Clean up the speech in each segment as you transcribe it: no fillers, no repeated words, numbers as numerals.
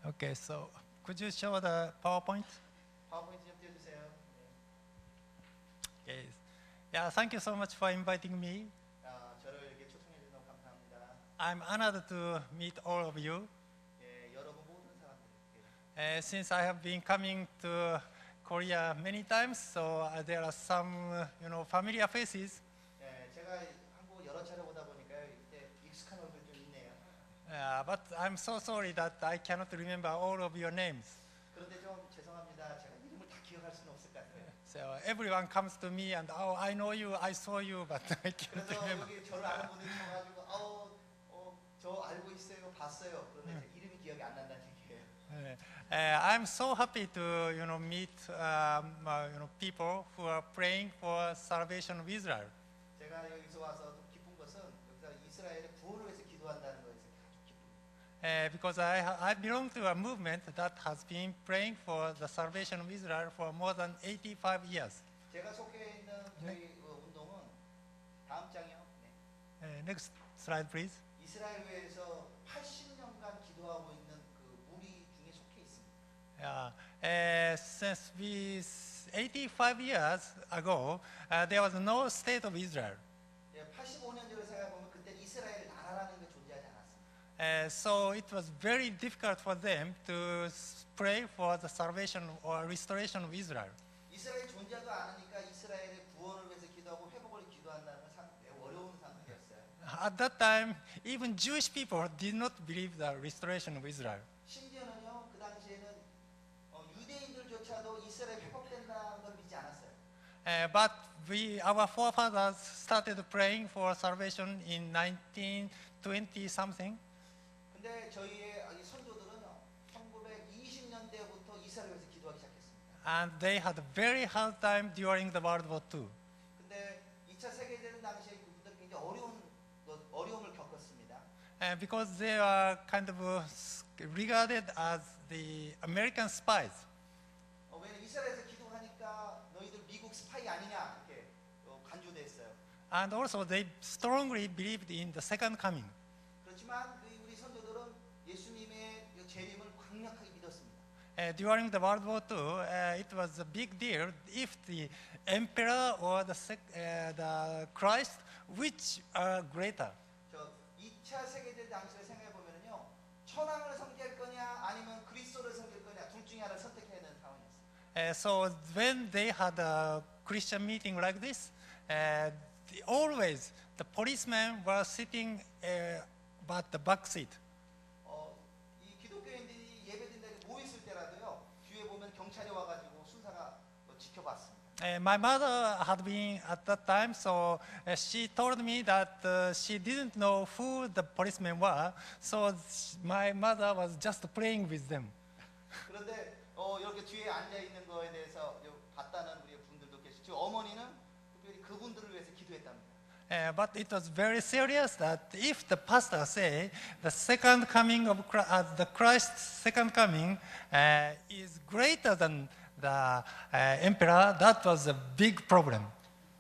Okay, so could you show the PowerPoint? 파워포인트 좀 띄워주세요. Okay. Yeah, thank you so much for inviting me. 저를 이렇게 초청해 주셔서 너무 감사합니다. I'm honored to meet all of you. 여러분 모든 사람들께 Since I have been coming to Korea many times, so there are some, familiar faces. 제가 한국 여러 차례 오다 보니까 이때 익숙한 얼굴 좀 있네요. But I'm so sorry that I cannot remember all of your names. 그런데 좀 죄송합니다. 제가 이름을 다 기억할 수는 없을 것 같아요. So everyone comes to me and, oh, I know you, I saw you, but I can't 그래서 remember. 여기 저를 아는 분들이 있어가지고 저 알고 있어요, 봤어요. 그런데 제 이름이 기억이 안 난다는 얘기예요. I'm so happy to, meet, people who are praying for salvation of Israel. 제가 여기서 와서 좀 기쁜 것은 여기서 이스라엘의 구원을 위해서 기도한다는 거에서 아주 기쁩니다. Because I belong to a movement that has been praying for the salvation of Israel for more than 85 years. 제가 속해 있는 저희 운동은 다음 장이요. Next slide, please. 이스라엘 외에서 80년간 기도하고 있는 그 무리 중에 속해 있습니다. Since 85 years ago, there was no state of Israel. 85년 전에 생각해보면 그때 이스라엘 나라라는 게 존재하지 않았습니다. So it was very difficult for them to pray for the salvation or restoration of Israel. 이스라엘이 존재하지 않으니까 이스라엘의 구원을 위해서 기도하고 회복을 기도한다는 건 매우 어려운 상황이었어요. At that time, even Jewish people did not believe the restoration of Israel. 심지어는요, 그 당시에는 유대인들조차도 이스라엘 회복된다는 걸 믿지 않았어요. But our forefathers started praying for salvation in 1920 something. 근데 저희의 이 선조들은요, 1920년대부터 이스라엘에서 기도하기 시작했습니다. And they had a very hard time during the World War II. 근데 2차 세계대전 당시에 그분들 굉장히 어려움을 겪었습니다. Because they are kind of regarded as the American spies. 왜냐면 이스라엘에서 기도하니까 너희들 미국 스파이 아니냐 이렇게 간주됐어요. And also they strongly believed in the second coming. 그렇지만 우리 선조들은 예수님의 재림을 강력하게 믿었습니다. During the World War II, it was a big deal if the emperor or the Christ, which are greater. 저 2차 세계대전 당시를 생각해 보면은요, 천황을 섬길 거냐 아니면 그리스도를 섬길 거냐 둘 중에 하나를 선택해야 되는 상황이었어요. So when they had a Christian meeting like this, always the policemen were sitting at the back seat. 이 기독교인들이 예배드린다고 모여 있을 때라도요, 뒤에 보면 경찰이 와가지고 순사가 지켜봤습니다. My mother had been at that time, so she told me that she didn't know who the policemen were, so my mother was just praying with them. 그런데 이렇게 뒤에 앉아 있는 거에 대해서 봤다는 우리 분들도 계시죠. 어머니는 특별히 그분들을 위해서 기도했답니다. But it was very serious that if the pastor say the second coming of the Christ's second coming is greater than the emperor, that was a big problem.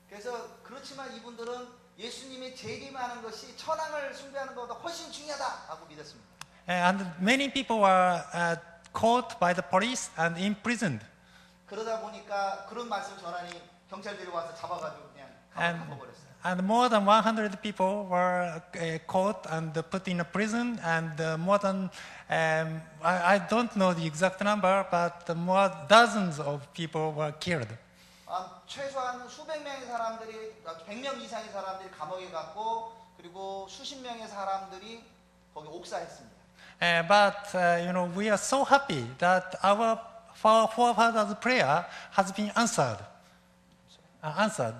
그래서 그렇지만 이분들은 예수님의 재림하는 것이 천황을 숭배하는 것보다 훨씬 중요하다고 믿었습니다. And many people were caught by the police and imprisoned. 그러다 보니까 그런 말씀 전하니 경찰들이 와서 잡아가지고 그냥 감아버렸어요. And more than 100 people were caught and put in a prison, and more than, I don't know the exact number, but more dozens of people were killed. 최소한 수백 명의 사람들이, 100명 이상의 사람들이 감옥에 갔고, 그리고 수십 명의 사람들이 거기 옥사했습니다. But we are so happy that our forefathers' prayer has been answered.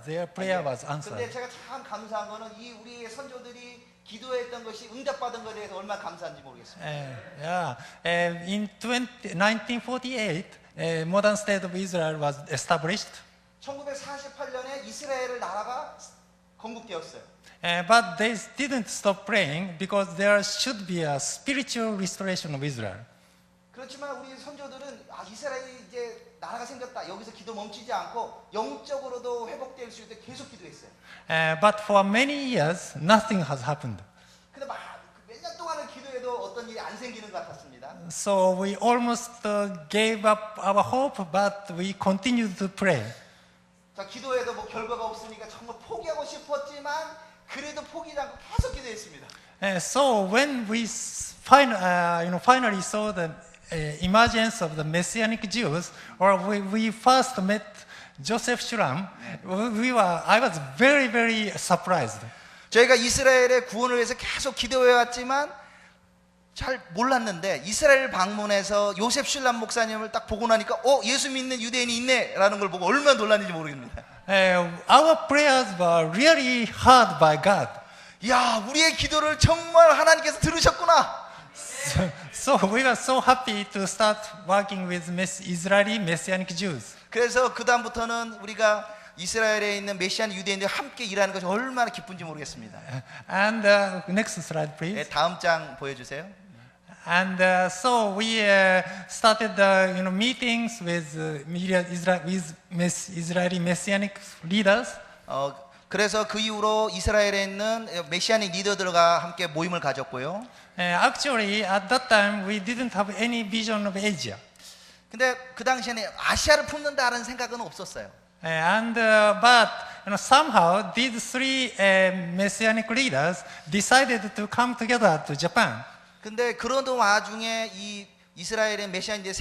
Their prayer was answered. 근데 제가 참 감사한 거는 이 우리의 선조들이 기도했던 것이 응답받은 것에 대해서 얼마나 감사한지 모르겠습니다. In 1948, modern state of Israel was established. 1948년에 이스라엘을 나라가 건국되었어요. But they didn't stop praying because there should be a spiritual restoration of Israel. 그렇지만 우리 선조들은 이스라엘이 이제 나라가 생겼다. 여기서 기도 멈추지 않고 영적으로도 회복될 수 있도록 계속 기도했어요. But for many years, nothing has happened. 근데 몇 년 동안을 기도해도 어떤 일이 안 생기는 것 같았습니다. So we almost gave up our hope, but we continued to pray. 자, 기도해도 뭐 결과가 없으니까 정말 포기하고 싶었지만 그래도 포기하지 않고 계속 기도했습니다. So when we finally saw the emergence of the Messianic Jews, or we first met Joseph Shulam, I was very, very surprised. 저희가 이스라엘의 구원을 위해서 계속 기도해왔지만 잘 몰랐는데 이스라엘 방문해서 요셉 슐람 목사님을 딱 보고 나니까 예수 믿는 유대인이 있네라는 걸 보고 얼마나 놀랐는지 모르겠습니다. Our prayers were really heard by God. 야, 우리의 기도를 정말 하나님께서 들으셨구나. So we were so happy to start working with Israeli Messianic Jews. 그래서 그 다음부터는 우리가 이스라엘에 있는 메시안 유대인들과 함께 일하는 것이 얼마나 기쁜지 모르겠습니다. And next slide, please. 네, 다음 장 보여주세요. And so we started meetings with Israeli Messianic leaders. 그래서 그 이후로 이스라엘에 있는 메시아닉 리더들과 함께 모임을 가졌고요. Actually, at that time, we didn't have any vision of Asia. 근데 그 당시에는 아시아를 품는다는 생각은 없었어요. And but somehow these three Messianic leaders decided to come together to Japan. 근데 그런 와중에 이 이스라엘의 메시아인들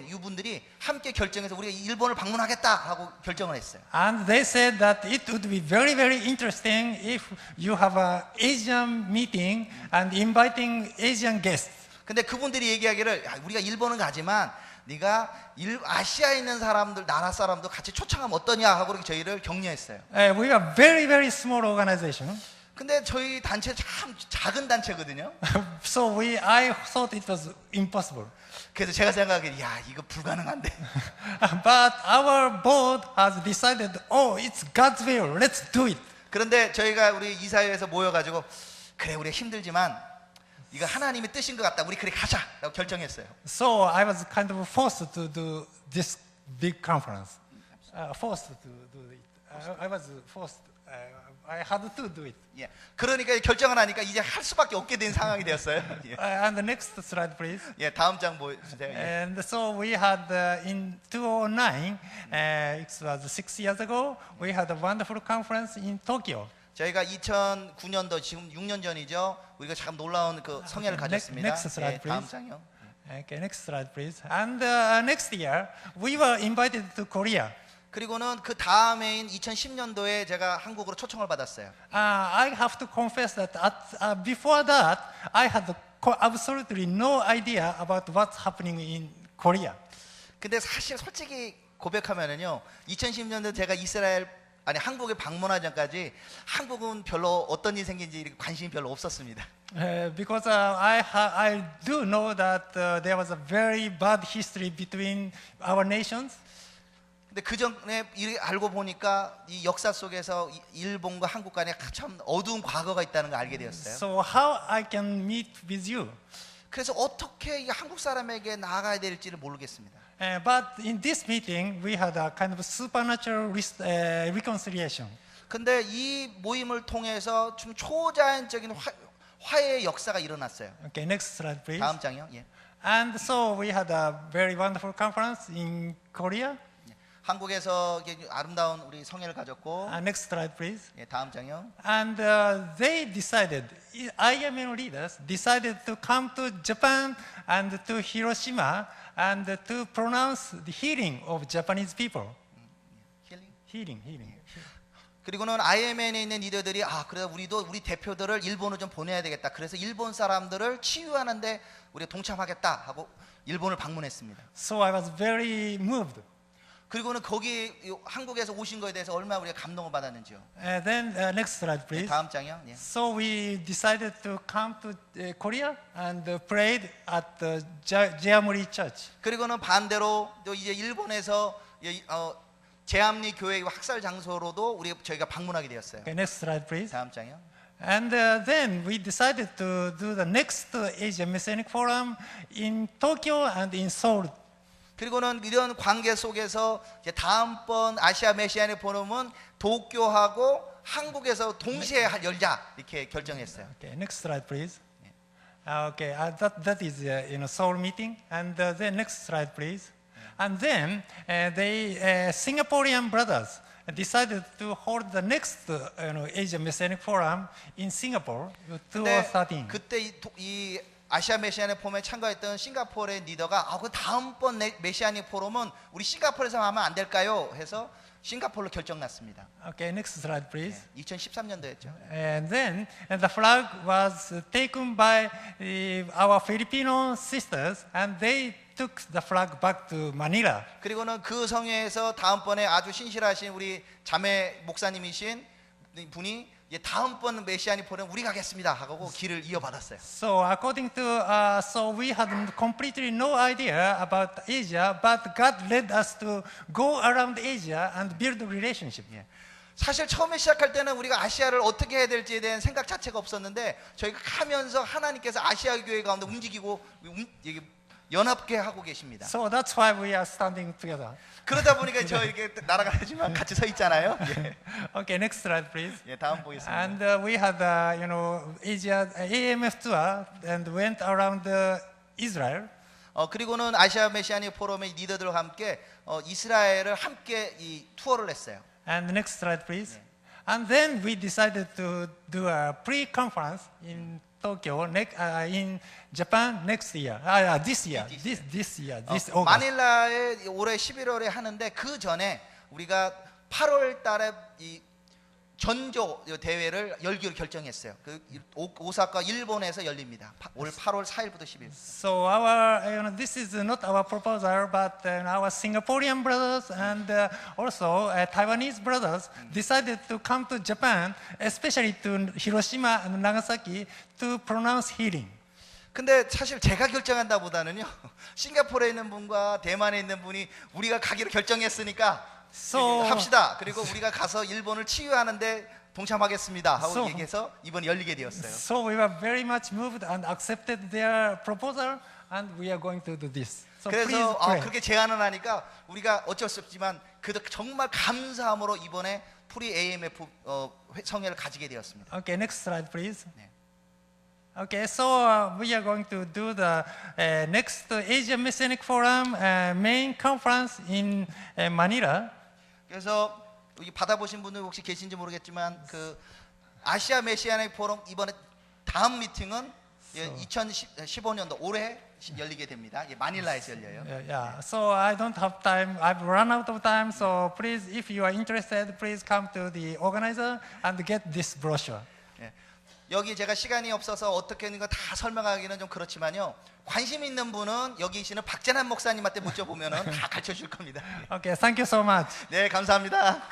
이분들이 함께 결정해서 우리가 일본을 방문하겠다 하고 결정을 했어요. And they said that it would be very, very interesting if you have an Asian meeting and inviting Asian guests. 근데 그분들이 얘기하기를 우리가 일본은 가지만 네가 아시아에 있는 사람들, 나라 사람도 같이 초청하면 어떠냐 하고 그렇게 저희를 격려했어요. We are very, very small organization. 근데 저희 단체 참 작은 단체거든요. So I thought it was impossible. 그래서 제가 생각하기에 이거 불가능한데. But our board has decided, it's God's will. Let's do it. 그런데 저희가 우리 이사회에서 모여가지고 그래 우리 힘들지만 이거 하나님의 뜻인 것 같다. 우리 그래 가자라고 결정했어요. So I was kind of forced to do this big conference. Forced to do it. I was forced. I had to do it. 예. 그러니까 결정을 하니까 이제 할 수밖에 없게 된 상황이 되었어요. 예. And the next slide, please. 예, 다음 장 보여주세요. 예. And so we had in 2009, it was 6 years ago, we had a wonderful conference in Tokyo. 저희가 2009년도 지금 6년 전이죠. 우리가 참 놀라운 그 성회를 가졌습니다. Next slide, 예, 다음 please. 장요. Okay, next slide, please. And next year, we were invited to Korea. 그리고는 그 다음해인 2010년도에 제가 한국으로 초청을 받았어요. I have to confess that before that, I had absolutely no idea about what's happening in Korea. 근데 사실 솔직히 고백하면은요, 2010년도 제가 한국에 방문하기 전까지 한국은 별로 어떤 일이 생긴지 관심이 별로 없었습니다. Because I do know that there was a very bad history between our nations. 근데 그 전에 알고 보니까 이 역사 속에서 일본과 한국 간에 참 어두운 과거가 있다는 걸 알게 되었어요. So how I can meet with you? 그래서 어떻게 이 한국 사람에게 나아가야 될지를 모르겠습니다. But in this meeting, we had a kind of supernatural reconciliation. 근데 이 모임을 통해서 좀 초자연적인 화해의 역사가 일어났어요. Okay, next slide, please. 다음 장이요. 예. And so we had a very wonderful conference in Korea. 한국에서 아름다운 우리 성회를 가졌고. Next slide, please. 예, 다음 장이요. And they decided, Imn leaders decided to come to Japan and to Hiroshima and to pronounce the healing of Japanese people. Healing. 그리고는 IMN에 있는 리더들이 그래 우리도 우리 대표들을 일본으로 좀 보내야 되겠다. 그래서 일본 사람들을 치유하는데 우리가 동참하겠다 하고 일본을 방문했습니다. So I was very moved. 그리고는 거기 한국에서 오신 거에 대해서 얼마나 우리가 감동을 받았는지요. Then next slide, please. 네, 다음 장이요. 예. So we decided to come to Korea and prayed at the Jeamuri Church. 그리고는 반대로 또 이제 일본에서 제암리 교회 학살 장소로도 저희가 방문하게 되었어요. Okay, next slide, please. 다음 장이요. And then we decided to do the next Asian Messianic Forum in Tokyo and in Seoul. 그리고는 이런 관계 속에서 이제 다음번 아시아 메시아닉 포럼은 도쿄하고 한국에서 동시에 열자 이렇게 결정했어요. Okay, next slide, please. Okay, that is Seoul meeting. And the next slide, please. And then Singaporean brothers decided to hold the next Asia Messianic Forum in Singapore, 근데 2013. 그때 이 아시아 메시아닉 포럼에 참가했던 싱가포르의 리더가 그 다음번 메시아닉 포럼은 우리 싱가포르에서 하면 안 될까요? 해서 싱가포르로 결정났습니다. Okay, next slide, please. 2013년도였죠. And then the flag was taken by our Filipino sisters, and they took the flag back to Manila. 그리고는 그 성회에서 다음번에 아주 신실하신 우리 자매 목사님이신 분이 다음번 메시아닉 포럼 우리 가겠습니다 하고 길을 이어받았어요. So according to so we had completely no idea about Asia, but God led us to go around Asia and build a relationship. 사실 처음에 시작할 때는 우리가 아시아를 어떻게 해야 될지에 대한 생각 자체가 없었는데 저희가 하면서 하나님께서 아시아 교회 가운데 움직이고 연합게 하고 계십니다. So that's why we are standing together. 그러다 보니까 저 이렇게 나라가지만 같이 서 있잖아요. 예. Okay, next slide, please. 예, 다음 보겠습니다. And we had Asia AMF tour and went around Israel. 그리고는 아시아 메시아닉 포럼의 리더들과 함께 이스라엘을 함께 이 투어를 했어요. And next slide, please. And then we decided to do a pre-conference in Tokyo, in Japan next year. This year. This year. This August. 마닐라에 올해 11월에 하는데 그 전에 우리가 8월 달에 이 전조 대회를 열기로 결정했어요. 그 오사카 일본에서 열립니다. 올 8월 4일부터 10일. So this is not our proposal, but our Singaporean brothers and also Taiwanese brothers decided to come to Japan, especially to Hiroshima and Nagasaki, to pronounce healing. 근데 사실 제가 결정한다보다는요, 싱가포르에 있는 분과 대만에 있는 분이 우리가 가기로 결정했으니까 합시다. 그리고 우리가 가서 일본을 치유하는데 동참하겠습니다 하고 얘기해서 이번에 열리게 되었어요. So we were very much moved and accepted their proposal, and we are going to do this. So 그래서 그렇게 제안을 하니까 우리가 어쩔 수 없지만 그래도 정말 감사함으로 이번에 프리 AMF 성회를 가지게 되었습니다. Okay, next slide, please. Okay, so we are going to do the next Asia Messianic Forum main conference in Manila. 그래서 여기 받아보신 분들 혹시 계신지 모르겠지만 그 아시아 메시아닉 포럼 이번에 다음 미팅은 2015년도 올해 열리게 됩니다. 마닐라에서 열려요. Yeah. So I don't have time. I've run out of time. So please, if you are interested, please come to the organizer and get this brochure. 여기 제가 시간이 없어서 어떻게 하는 거 다 설명하기는 좀 그렇지만요. 관심 있는 분은 여기 계시는 박재남 목사님한테 묻어보면은 다 가르쳐 줄 겁니다. Okay, thank you so much. 네, 감사합니다.